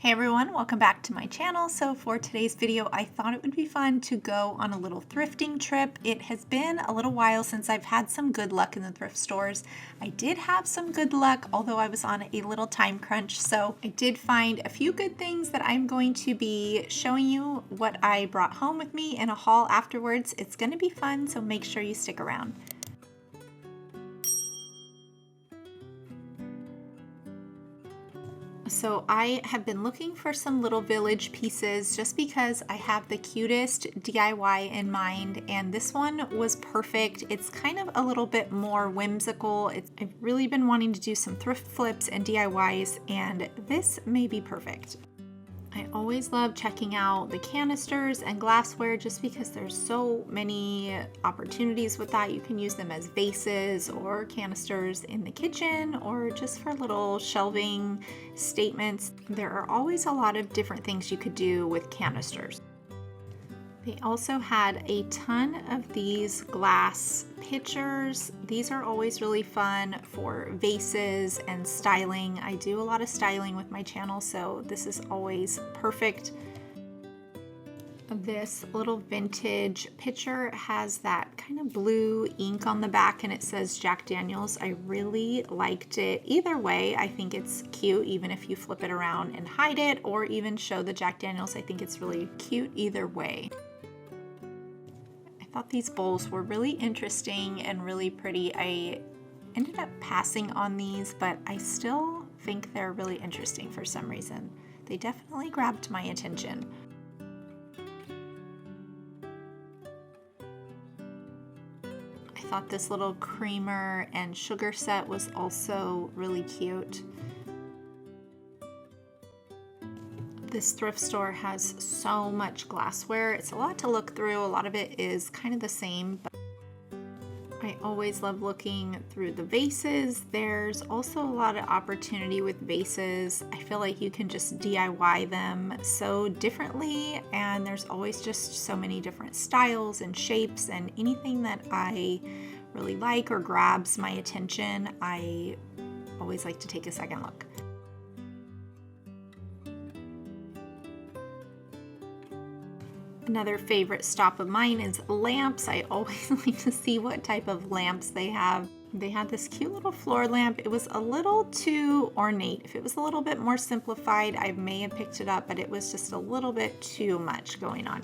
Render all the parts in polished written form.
Hey everyone, welcome back to my channel. So for today's video, I thought it would be fun to go on a little thrifting trip. It has been a little while since I've had some good luck in the thrift stores. I did have some good luck, although I was on a little time crunch. So I did find a few good things that I'm going to be showing you what I brought home with me in a haul afterwards. It's going to be fun, so make sure you stick around. So I have been looking for some little village pieces just because I have the cutest DIY in mind, and this one was perfect. It's kind of a little bit more whimsical. I've really been wanting to do some thrift flips and DIYs, and this may be perfect. I always love checking out the canisters and glassware just because there's so many opportunities with that. You can use them as vases or canisters in the kitchen or just for little shelving statements. There are always a lot of different things you could do with canisters. They also had a ton of these glass pitchers. These are always really fun for vases and styling. I do a lot of styling with my channel, so this is always perfect. This little vintage pitcher has that kind of blue ink on the back and it says Jack Daniels. I really liked it. Either way, I think it's cute, even if you flip it around and hide it or even show the Jack Daniels. I think it's really cute either way. I thought these bowls were really interesting and really pretty. I ended up passing on these, but I still think they're really interesting for some reason. They definitely grabbed my attention. I thought this little creamer and sugar set was also really cute. This thrift store has so much glassware. It's a lot to look through. A lot of it is kind of the same, but I always love looking through the vases. There's also a lot of opportunity with vases. I feel like you can just DIY them so differently, and there's always just so many different styles and shapes, and anything that I really like or grabs my attention, I always like to take a second look. Another favorite stop of mine is lamps. I always like to see what type of lamps they have. They had this cute little floor lamp. It was a little too ornate. If it was a little bit more simplified, I may have picked it up, but it was just a little bit too much going on.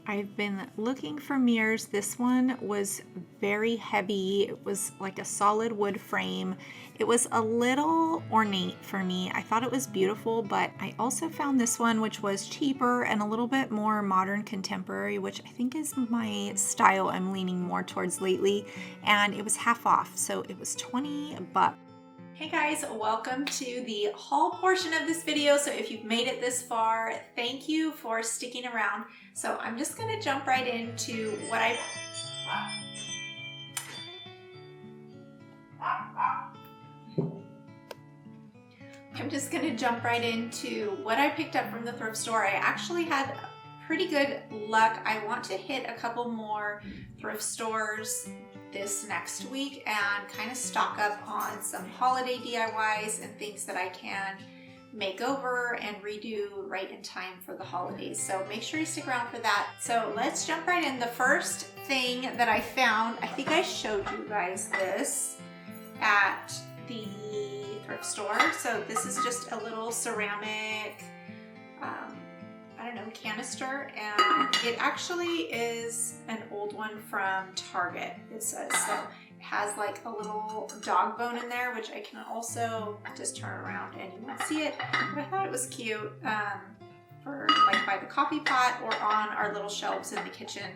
I've been looking for mirrors. This one was very heavy. It was like a solid wood frame. It was a little ornate for me. I thought it was beautiful, but I also found this one which was cheaper and a little bit more modern contemporary, which I think is my style I'm leaning more towards lately, and it was half off, so it was 20 bucks. Hey guys, welcome to the haul portion of this video. So if you've made it this far, thank you for sticking around. So I'm just gonna jump right into what I picked up from the thrift store. I actually had pretty good luck. I want to hit a couple more thrift stores this next week and kind of stock up on some holiday DIYs and things that I can make over and redo right in time for the holidays. So make sure you stick around for that. So let's jump right in. The first thing that I found, I think I showed you guys this at the thrift store. So this is just a little ceramic canister, and it actually is an old one from Target, it says. So it has like a little dog bone in there, which I can also just turn around and you won't see it, but I thought it was cute for like by the coffee pot or on our little shelves in the kitchen.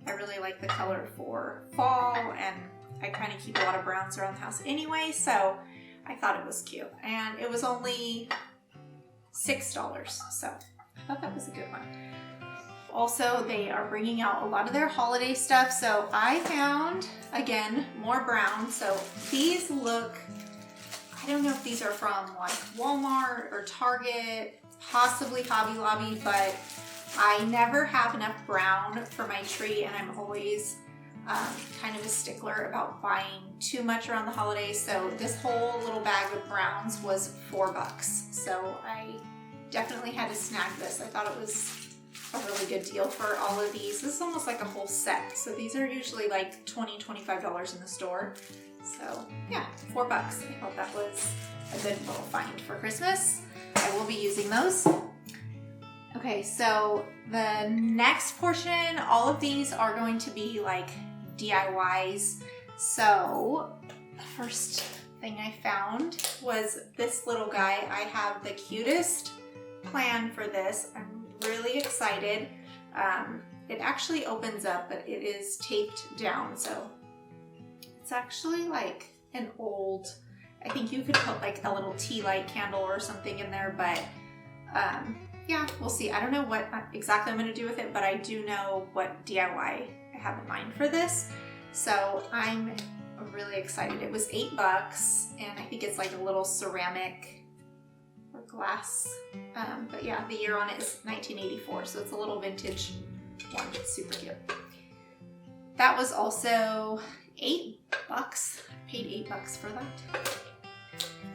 I really like the color for fall, and I kind of keep a lot of browns around the house anyway, so I thought it was cute, and it was only $6, so I thought that was a good one. Also, they are bringing out a lot of their holiday stuff. So I found, again, more brown. So these look, I don't know if these are from like Walmart or Target, possibly Hobby Lobby, but I never have enough brown for my tree, and I'm always kind of a stickler about buying too much around the holidays. So this whole little bag of browns was $4. So I definitely had to snag this. I thought it was a really good deal for all of these. This is almost like a whole set. So these are usually like $20, $25 in the store. So yeah, $4. I thought that was a good little find for Christmas. I will be using those. Okay, so the next portion, all of these are going to be like DIYs. So the first thing I found was this little guy. I have the cutest plan for this. I'm really excited. It actually opens up, but it is taped down. So it's actually like an old, I think you could put like a little tea light candle or something in there, but yeah, we'll see. I don't know what exactly I'm going to do with it, but I do know what DIY I have in mind for this. So I'm really excited. It was $8, and I think it's like a little ceramic or glass. But yeah, the year on it is 1984, so it's a little vintage one. It's super cute. That was also $8. I paid $8 for that.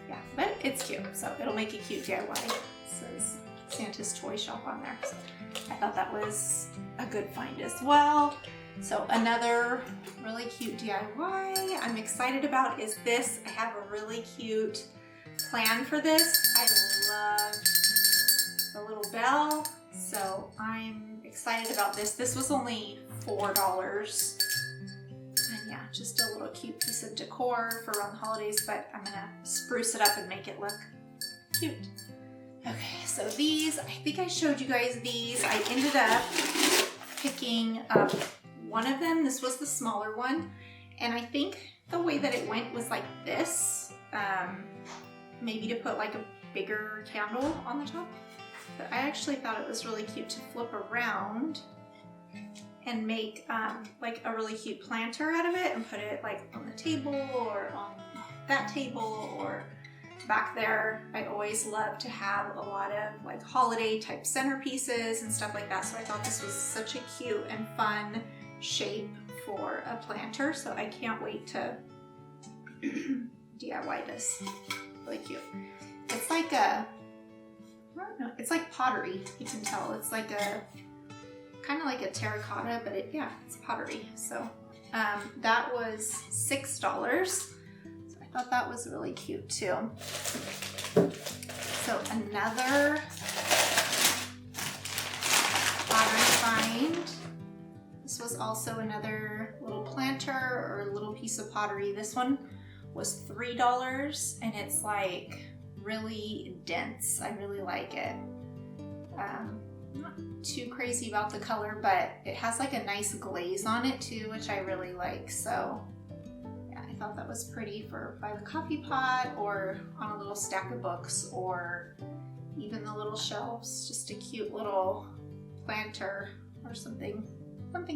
Yeah, but it's cute, so it'll make a cute DIY. It says Santa's Toy Shop on there. So I thought that was a good find as well. So another really cute DIY I'm excited about is this. I have a really cute plan for this. I love the little bell, so I'm excited about this. This was only $4. And yeah, just a little cute piece of decor for around the holidays, but I'm gonna spruce it up and make it look cute. Okay, so these, I think I showed you guys these. I ended up picking up one of them. This was the smaller one. And I think the way that it went was like this. Maybe to put like a bigger candle on the top. But I actually thought it was really cute to flip around and make like a really cute planter out of it and put it like on the table or on that table or back there. I always love to have a lot of like holiday type centerpieces and stuff like that. So I thought this was such a cute and fun shape for a planter. So I can't wait to DIY this. Really cute. It's like a, I don't know, it's like pottery. You can tell it's like a kind of like a terracotta, but yeah, it's pottery. So that was $6. So I thought that was really cute too. So another pottery find. This was also another little planter or little piece of pottery. This one was $3 and it's like really dense. I really like it. I'm not too crazy about the color, but it has like a nice glaze on it too, which I really like. So yeah, I thought that was pretty for by the coffee pot or on a little stack of books or even the little shelves. Just a cute little planter or something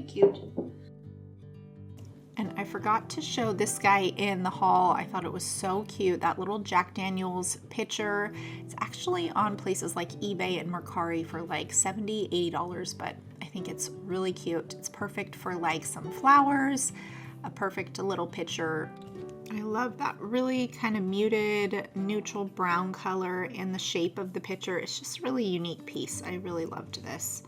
cute. And I forgot to show this guy in the haul. I thought it was so cute. That little Jack Daniel's pitcher. It's actually on places like eBay and Mercari for like $70, $80, but I think it's really cute. It's perfect for like some flowers, a perfect little pitcher. I love that really kind of muted neutral brown color in the shape of the pitcher. It's just a really unique piece. I really loved this.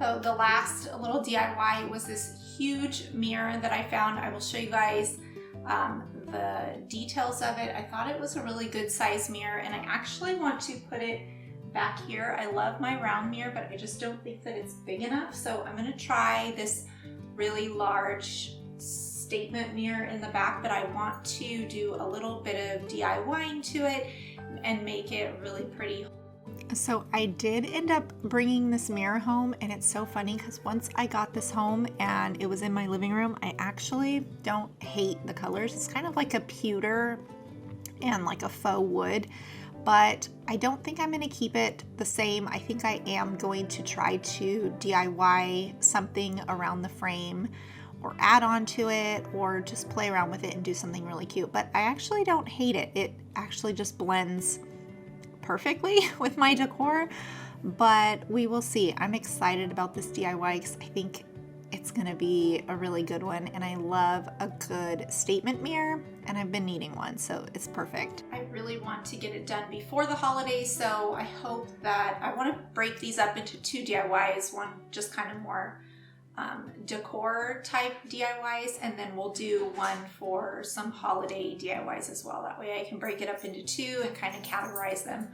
So the last little DIY was this huge mirror that I found. I will show you guys the details of it. I thought it was a really good size mirror and I actually want to put it back here. I love my round mirror, but I just don't think that it's big enough. So I'm gonna try this really large statement mirror in the back, but I want to do a little bit of DIYing to it and make it really pretty. So I did end up bringing this mirror home, and it's so funny because once I got this home and it was in my living room, I actually don't hate the colors. It's kind of like a pewter and like a faux wood, but I don't think I'm going to keep it the same. I think I am going to try to DIY something around the frame or add on to it or just play around with it and do something really cute. But I actually don't hate it. It actually just blends perfectly with my decor. but we will see. I'm excited about this DIY because I think it's gonna be a really good one, and I love a good statement mirror, and I've been needing one, so it's perfect. I really want to get it done before the holidays, so I hope that I want to break these up into 2 DIYs, one just kind of more decor type DIYs, and then we'll do one for some holiday DIYs as well. That way I can break it up into 2 and kind of categorize them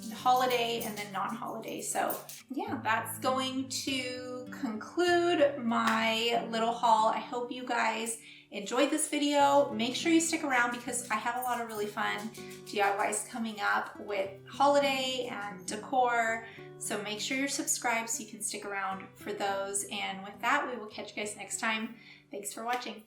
into holiday and then non-holiday. So yeah, that's going to conclude my little haul. I hope you guys enjoyed this video. Make sure you stick around because I have a lot of really fun DIYs coming up with holiday and decor. So make sure you're subscribed so you can stick around for those. And with that, we will catch you guys next time. Thanks for watching.